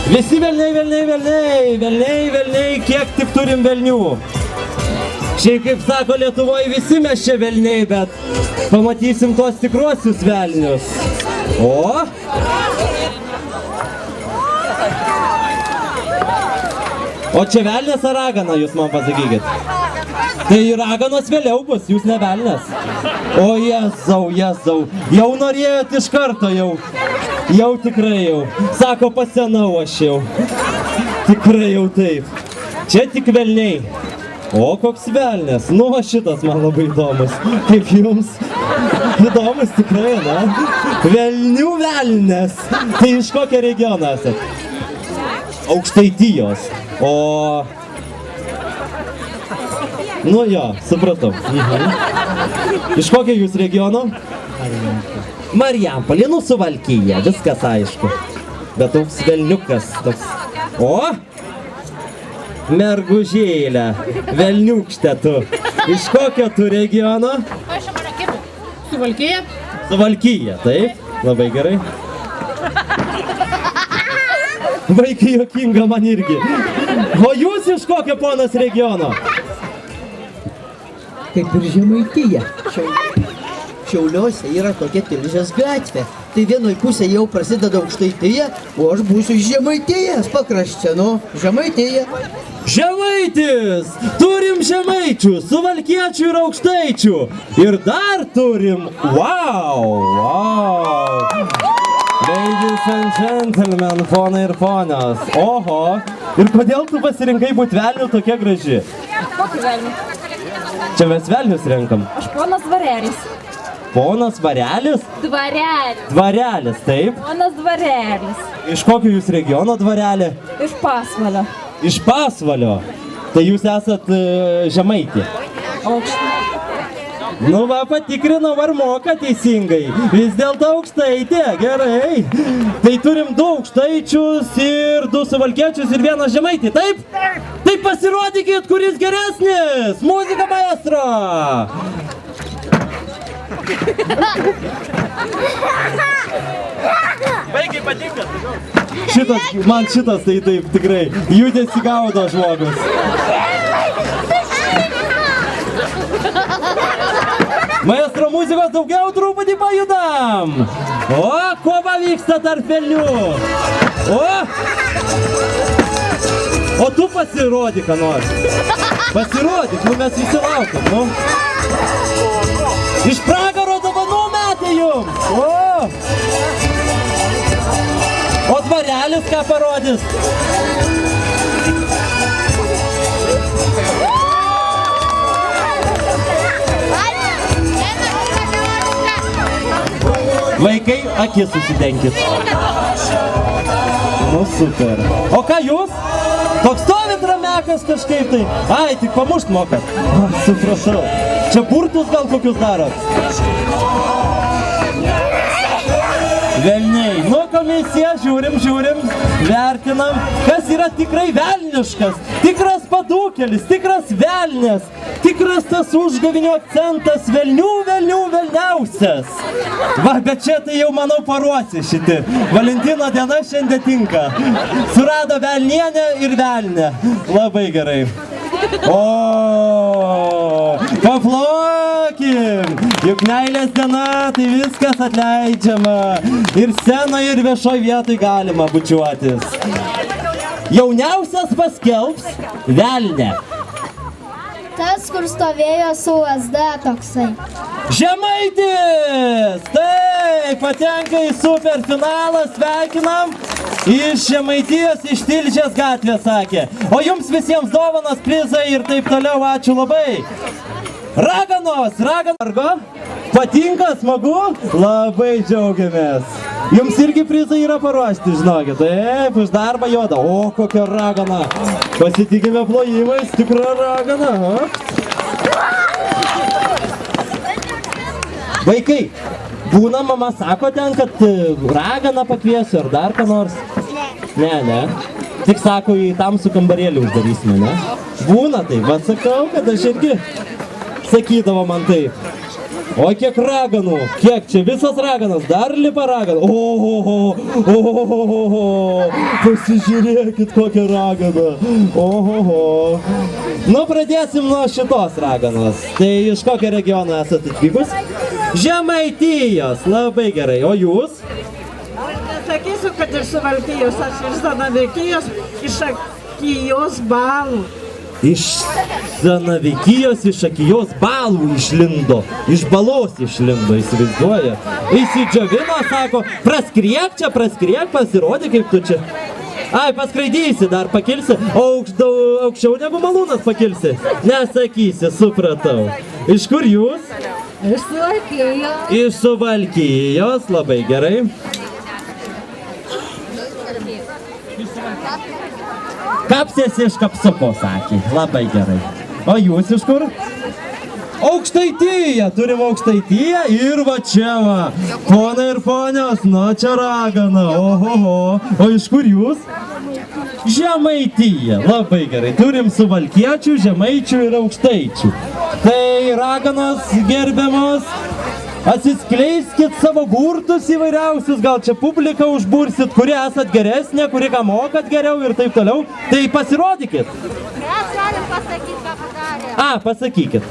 Visi velniai, velniai, velniai, velniai, velniai, kiek tik turim velnių. Šiaip kaip sako Lietuvoje, visi mes čia velniai, bet pamatysim tuos tikruosius velnius. O? O čia velnės ar ragana, jūs man pasakykit? Tai raganos vėliau bus, jūs ne velnės. O Jėzau, Jėzau, jau norėjot iš karto jau. Jau tikrai jau. Sako, pasenau aš jau. Tikrai jau taip. Čia tik velniai. O koks velnės. Nu, šitas man labai įdomus. Kaip jums? Įdomus tikrai, na? Velnių velnės. Tai iš kokio regiono esat? Aukštaitijos. O... Nu jo, supratau. Iš kokio jūs regiono? Marijampolė, nu Suvalkija, viskas aišku. Bet toks velniukas toks. O! Mergužėlė, velniukštė tu. Iš kokio tu regiono? Suvalkija. Suvalkija, taip? Labai gerai. Vaikai juokinga man irgi. O jūs iš kokio ponas regiono? Kaip ir Žemaitija. Šiauliuose yra tokia Tilžės gatvė. Tai vienoj pusėje jau prasideda Aukštaitija, o aš būsiu iš Žemaitijos pakraščio, nu, Žemaitija. Žemaitis! Turim žemaičių, suvalkiečių ir aukštaičių. Ir dar turim, wow! Ladies and gentlemen, ponai ir ponios. Oho! Ir kodėl tu pasirinkai būti velniu tokia graži? Kokį velnių? Čia mes velnius renkam. Aš ponas Dvarelis. Ponas Varelis? Dvarelis. Dvarelis, taip. Ponas Dvarelis. Iš kokio jūs regiono Dvarelė? Iš Pasvalio. Iš Pasvalio. Tai jūs esat žemaitė. Aukštai. Nu va, patikrinau, ar moka teisingai. Vis dėlto aukštaitė, gerai. Tai turim 2 aukštaičius ir 2 suvalkiečius ir 1 žemaitį, taip? Tai pasirodykit, kuris geresnis. Muzika, maestro. Vaikai patinka. Man šitas tai taip tikrai. Judesi gaudo žmogus. Maestro, muzikos daugiau, truputį pajudam. O, kova vyksta tarp velnių. O tu pasirodyk, ką nors. Pasirodyk, nu mes visi laukiam, nu. Iš pragaro dovanų metai jums. O Dvarelis ką parodys? Vaikai, akis susidenkit. Nu, super. O ką jūs? Toks stovit ramekas kažkaip tai. Ai, tik pamušt mokat. Supratau. Čia burtus gal kokius darot? Velniai. Nu, komisija, žiūrim, vertinam, kas yra tikrai velniškas, tikras padūkelis, tikras velnės, tikras tas užgavinio akcentas, velniausias. Va, bet čia tai jau, manau, paruosi šiti. Valentino diena šiandien tinka. Surado velnienę ir velnę. Labai gerai. O, paplokim. Juk meilės diena, tai viskas atleidžiama. Ir scenoje, ir viešoj vietoj galima bučiuotis. Jauniausias paskelbs velnę. Tas, kur stovėjo su USD toksai. Žemaitis! Taip, patenka į superfinalą, sveikinam. Iš Žemaitijos, iš Tilžės gatvės, sakė. O jums visiems dovanos, prizai ir taip toliau, ačiū labai. Raganos, raganargo. Patinka, smagu? Labai džiaugiamės. Jums irgi prizai yra paruošti, žinokit. Taip, už darbą juoda. O, kokia ragana. Pasitikime plojimais, tikra ragana. Vaikai, būna mama sako ten, kad raganą pakviesiu ar dar ką nors? Ne. Tik sako, į tamsų kambarėlį uždarysime, ne? Būna tai, va sakau, kad aš irgi sakydavo man taip. O kiek raganų, kiek čia visos raganos, dar lipa raganų. Ohoho, pasižiūrėkit kokią raganą. Ohoho. Nu, pradėsim nuo šitos raganos. Tai iš kokio regiono esate atvykus? Žemaitijos, labai gerai. O jūs? Nesakysiu, kad iš Suvalkijos, aš iš Zanavikijos, iš Akijos balų. Iš Zanavikijos, iš Akijos balų išlindo, iš balos išlindo, įsivaizduoja. Įsidžiovino, sako, praskriek čia, pasirodė kaip tu čia. Ai, paskraidysi, dar pakilsi, aukščiau negu malūnas pakilsi. Nesakysi, supratau. Iš kur jūs? Iš Suvalkijos. Iš Suvalkijos, labai gerai. Kapsėsi iš kapsuko, sakė. Labai gerai. O jūs iš kur? Aukštaitija. Turim Aukštaitiją ir va čia va. Ponai ir ponios, nu čia ragana. Ohoho. O iš kur jūs? Žemaitija. Labai gerai. Turim suvalkiečių, žemaičių ir aukštaičių. Tai raganos gerbiamos. Atsiskleiskit savo burtus įvairiausius, gal čia publiką užbursit, kuri esat geresnė, kuri ką mokat geriau ir taip toliau. Tai pasirodykit. Mes galim pasakyti, ką padarė. Pasakykit.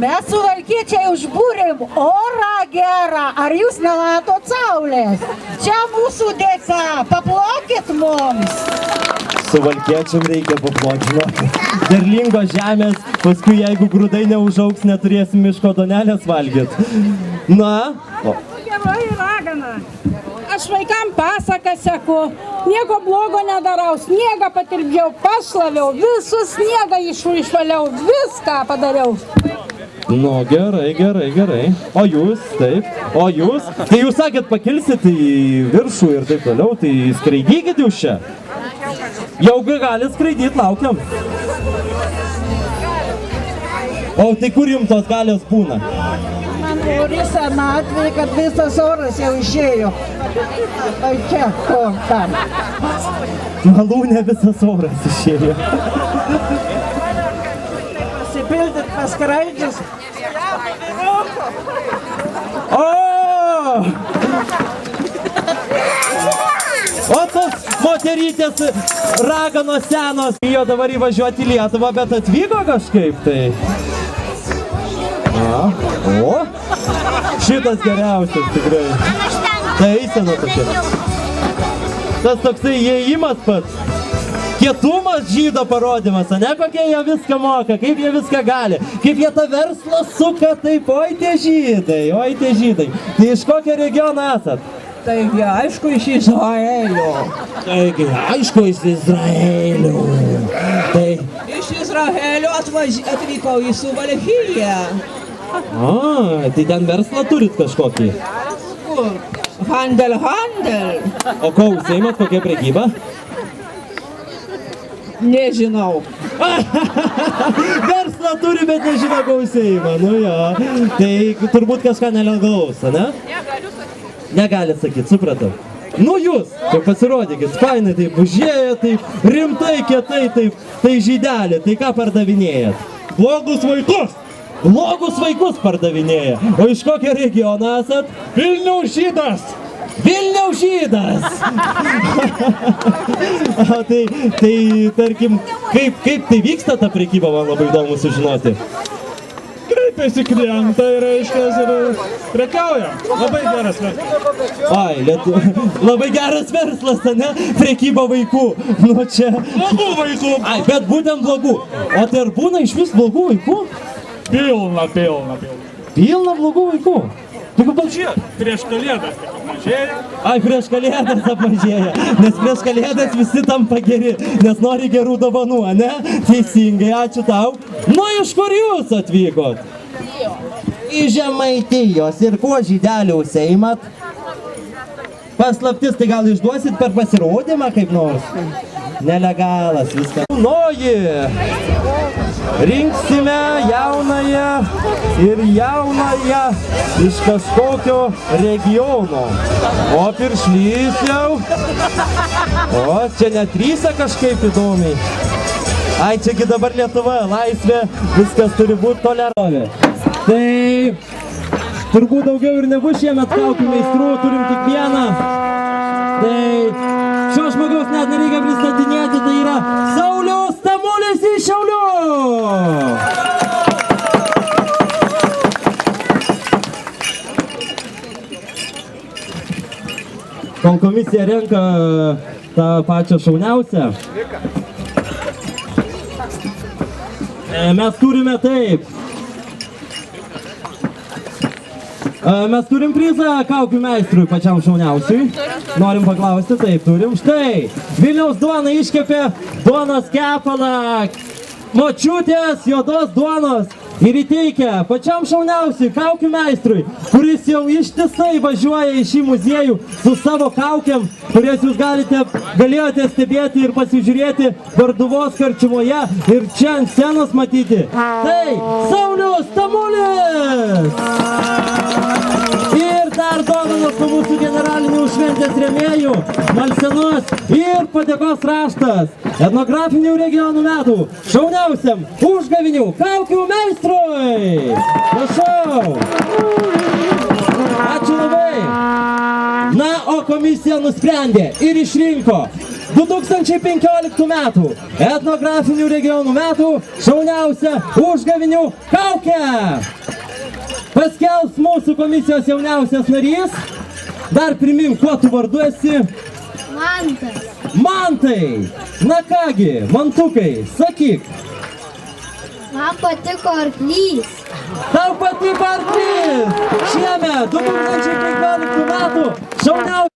Mes Suvalkiečiai užbūrėm orą gerą. Ar jūs nematot saulės? Čia mūsų dėka. Paplokit mums. Suvalkiečiam reikia paploti. Derlingos žemės, paskui jeigu grūdai neužaugs, neturėsim miško duonelės valgyti. Na? Geroji ragana. Aš vaikam pasaką seku, nieko blogo nedarau, sniegą patirbdžiau, pašlaviau, visus sniegą išvaliau, viską padariau. Nu, gerai. O jūs, taip. O jūs? Tai jūs sakėt, pakilsit į viršų ir taip toliau, tai skraidykit jūs čia. Jau galit skraidyti, laukiam. O tai kur jums tos galios būna? Man ori senatvė, kad visas oras jau išėjo. Tai čia, ko tam. Malūne visas oras išėjo. Pasipildyt paskraidžius. O tos moterytės raganos senos, jo dabar įvažiuoti į Lietuvą, bet atvyko kažkaip tai. O, šitas geriausias tikrai. Tai eisena tokia. Tas toksai įėjimas pats. Kietumas žydo parodymas, o ne kokie jie viską moka, kaip jie viską gali, kaip jie tą verslą suka, taip, oi tie žydai. Tai iš kokio regiono esat? Taigi, aišku, iš Izraelio. Tai iš Izraelio atvykau į Suvalkiją. Tai ten verslą turit kažkokį? Handel. O ko užsiimat, kokia prekyba? Nežinau. Verslą turi, bet nežino, ko užsiima. Nu jo, tai turbūt kažką nelegalaus, ne? Negalit sakyti, supratau. Nu jūs, čia pasirodykit, fainai taip užėję, taip rimtai, kietai, taip, tai žydelė, tai ką pardavinėjat? Blogus vaikus pardavinėja. O iš kokio regiono esat? Vilniaus žydas! Tai tarkim, kaip tai vyksta ta prekyba, man labai įdomu sužinoti. Kreipiasi klientai, reiškia, ir prekiauja. Labai geras verslas. Labai geras verslas, ne? Prekyba vaikų. Nu čia... Blogų vaikų. Bet būtent blogų. O tai ar būna iš vis blogų vaikų? Pilna. Pilna blogų vaikų? Prieš kalėdas apmažėja. Prieš kalėdas apmažėja. Nes prieš kalėdas visi tampa geri, nes nori gerų dovanų, ne? Teisingai, ačiū tau. Nu, iš kur jūs atvykot? Iš Žemaitijos. Ir kuo žydelių užsiimat? Paslaptis, tai gal išduosit per pasirodymą kaip nors? Nelegalas viskas. Jaunoji! Rinksime jaunąją ir jaunąją iš kažkokio regiono. O piršlys jau. O čia netrysia kažkaip įdomiai. Čiagi dabar Lietuva, laisvė, viskas turi būti toleravę. Tai turbūt daugiau ir nebus šiemet kaukių meistrų, turim tik vieną. Tai šio žmogaus net nereikia pristatinėti, tai yra Saulius Tamulis iš Šiaulių. Kol komisija renka tą pačią šauniausią, mes turime taip. Mes turim prizą kaukių meistrui pačiam šauniausiui. Norim paklausti, taip turim. Štai, Vilniaus duona iškepė duonos kepalą, močiutės juodos duonos ir įteikia pačiam šauniausiui kaukių meistrui, kuris jau ištisai važiuoja į šį muziejų su savo kaukiam, kurias jūs galėjote stebėti ir pasižiūrėti Varduvos karčiumoje ir čia ant scenos matyti. Tai Saulius Tamulis! Ir dar dovanos nuo mūsų generalinių šventės rėmėjų, Malsenos ir padėkos raštas etnografinių regionų metų šauniausiam užgavinių kaukių meistrui. Prašau. Ačiū labai. Na, o komisija nusprendė ir išrinko 2015 metų etnografinių regionų metų šauniausią užgavinių kaukę. Paskelbs mūsų komisijos jauniausias narys. Dar primink, kuo tu vardu esi? Mantas. Mantai! Na kągi, mantukai, sakyk. Man patiko arklys. Tau patiko arklys! Šiemet 2015 metų šauniausias